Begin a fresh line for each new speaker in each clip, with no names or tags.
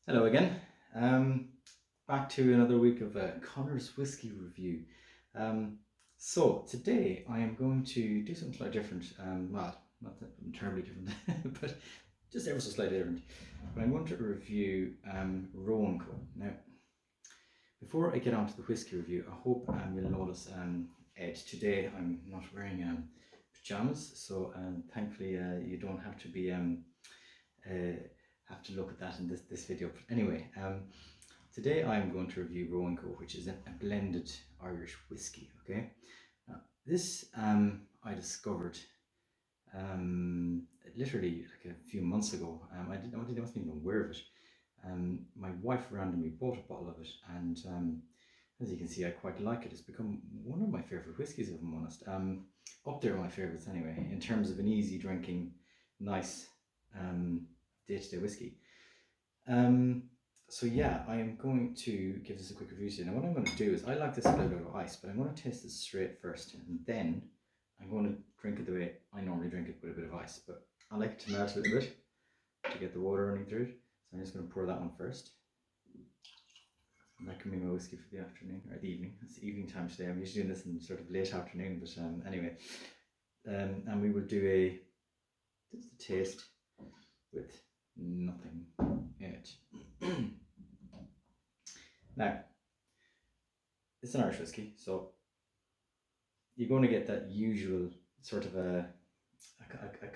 Hello again. Back to another week of Connor's Whiskey review. So today I am going to do something slightly different. Well, not that terribly different, but just ever so slightly different. But I'm going to review Roe and Co. Now, before I get on to the whiskey review, I hope you'll notice, Ed, today I'm not wearing pajamas, so thankfully you don't have to be uh, have to look at that in this video. But anyway, today I'm going to review Roe and Co, which is a blended Irish whiskey. Okay, now, this I discovered literally like a few months ago. I wasn't even aware of it. My wife randomly bought a bottle of it, and as you can see, I quite like it. It's become one of my favorite whiskies, if I'm honest. Up there are my favorites anyway, in terms of an easy drinking, nice day-to-day whiskey. So yeah, I am going to give this a quick review today. Now what I'm going to do is, I like this with a little bit of ice, but I'm going to taste this straight first, and then I'm going to drink it the way I normally drink it, with a bit of ice. But I like it to melt a little bit to get the water running through it. So I'm just going to pour that one first. And that can be my whiskey for the afternoon, or the evening. It's evening time today. I'm usually doing this in sort of late afternoon, but anyway. And we will do just a taste with nothing in it. Now, it's an Irish whiskey, so you're going to get that usual sort of a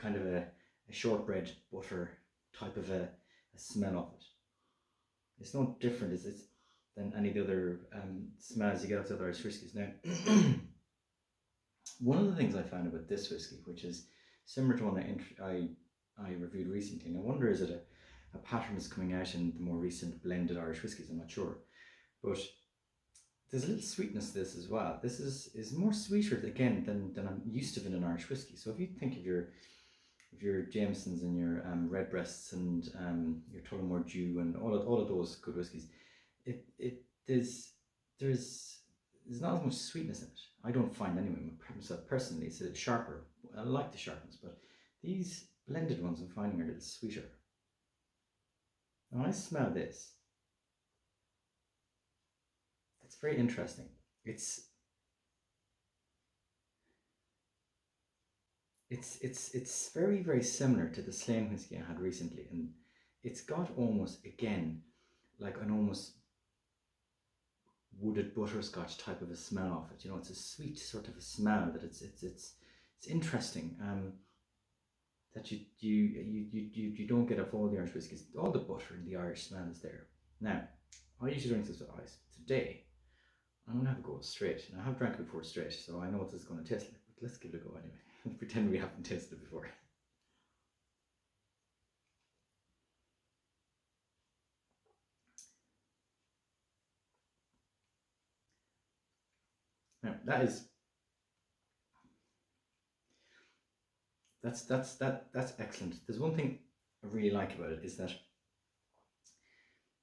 kind of a shortbread butter type of a smell of it. It's no different than any of the other smells you get off the other Irish whiskies. Now, one of the things I found about this whiskey, which is similar to one I reviewed recently, and I wonder, is it a pattern that's coming out in the more recent blended Irish whiskies? I'm not sure, but there's a little sweetness to this as well. This is more sweeter again than I'm used to in an Irish whiskey. So if you think of your Jamesons and your Redbreasts and your Tullamore Dew and all of those good whiskies, there's not as much sweetness in it. I don't find anyway. Myself personally, it's a little sharper. I like the sharpness, but these blended ones I'm finding are a little sweeter. Now I smell this. It's very interesting. It's very, very similar to the Slane whiskey I had recently, and it's got almost, again, like an almost wooded butterscotch type of a smell of it. You know, it's a sweet sort of a smell that it's interesting. That you don't get off all the Irish whiskies. All the butter and the Irish smell is there. Now, I usually drink this with ice. Today, I'm gonna have a go straight. And I have drank it before straight, so I know what this is going to taste like. But let's give it a go anyway. Pretend we haven't tasted it before. Now that's excellent. There's one thing I really like about it, is that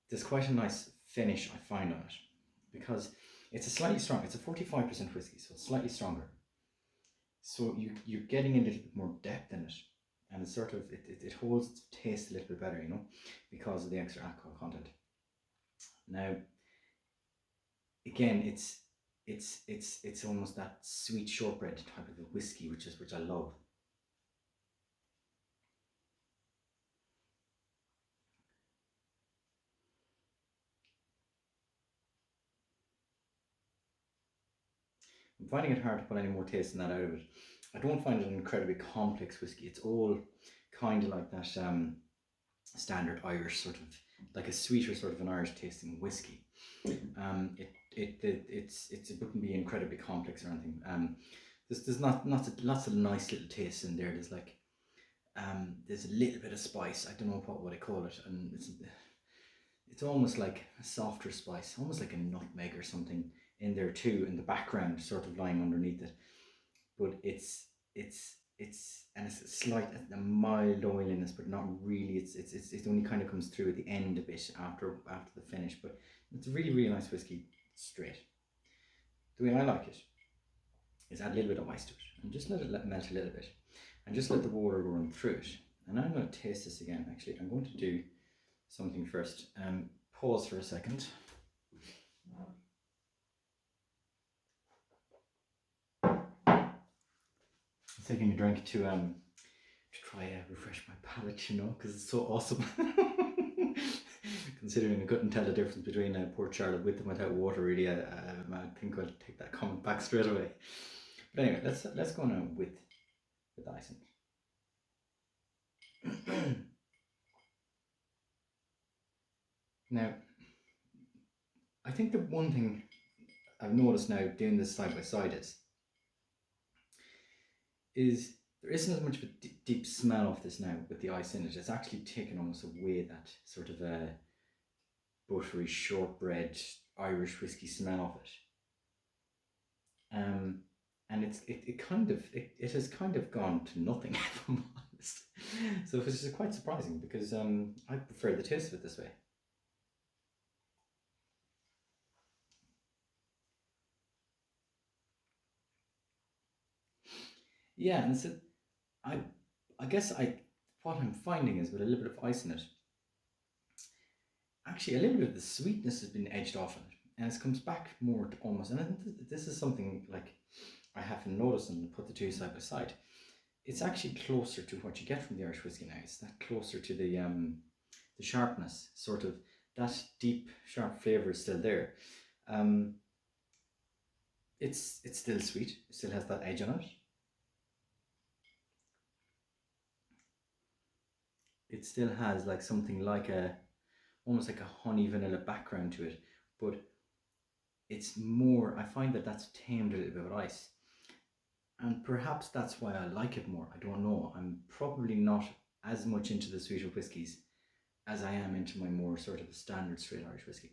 there's quite a nice finish I find on it, because it's a slightly strong. It's a 45% whiskey, so it's slightly stronger. So you're getting a little bit more depth in it, and it's sort of it holds its taste a little bit better, you know, because of the extra alcohol content. Now, again, it's almost that sweet shortbread type of a whiskey, which I love. I'm finding it hard to put any more taste than that out of it. I don't find it an incredibly complex whiskey. It's all kind of like that standard Irish sort of, like a sweeter sort of an Irish tasting whiskey. It wouldn't be incredibly complex or anything. There's lots of nice little tastes in there. There's like there's a little bit of spice. I don't know what I call it, and it's almost like a softer spice, almost like a nutmeg or something in there too, in the background, sort of lying underneath it. But it's a slight, a mild oiliness, but not really. It only kind of comes through at the end a bit after the finish. But it's a really, really nice whiskey straight, the way I like it. is add a little bit of ice to it and just let it melt a little bit and just let the water run through it. And I'm going to taste this again. Actually, I'm going to do something first. Pause for a second. I'm taking a drink to try refresh my palate, you know, because it's so awesome. Considering I couldn't tell the difference between Port Charlotte with and without water, really, I think I'll take that comment back straight away. But anyway, let's go now with ice in it. Now, I think the one thing I've noticed now doing this side by side is there isn't as much of a deep smell of this now with the ice in it. It's actually taken almost away that sort of a buttery shortbread Irish whiskey smell of it. And it has kind of gone to nothing, if I'm honest. So it's just quite surprising because I prefer the taste of it this way. Yeah, and so I guess what I'm finding is with a little bit of ice in it, actually a little bit of the sweetness has been edged off in it, and it comes back more to almost. And I think this is something like I haven't noticed, and put the two side by side. It's actually closer to what you get from the Irish whiskey now. It's that closer to the sharpness, sort of that deep sharp flavour is still there. It's still sweet. It still has that edge on it. It still has like something like almost like a honey vanilla background to it, but it's more. I find that that's tamed a little bit with ice, and perhaps that's why I like it more. I don't know. I'm probably not as much into the sweeter whiskies as I am into my more sort of standard straight Irish whiskey.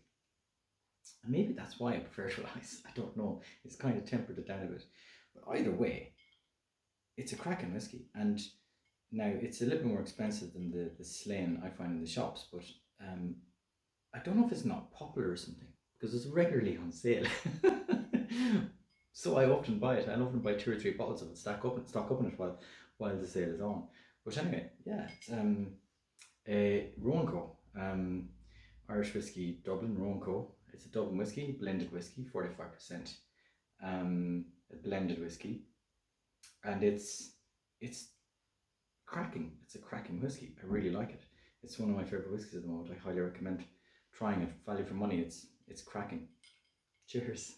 And maybe that's why I prefer it with ice. I don't know. It's kind of tempered it down a bit. But either way, it's a cracking whiskey. And now it's a little bit more expensive than the Slane I find in the shops, but I don't know if it's not popular or something because it's regularly on sale. So I often buy it. I often buy 2 or 3 bottles of it, stock up on it while the sale is on. But anyway, yeah, it's a Roe and Co. Irish whiskey, Dublin Roe and Co. It's a Dublin whiskey, blended whiskey, 45%. A blended whiskey, and it's cracking. It's a cracking whiskey. I really like it. It's one of my favorite whiskies at the moment. I highly recommend trying it. Value for money. It's cracking. Cheers.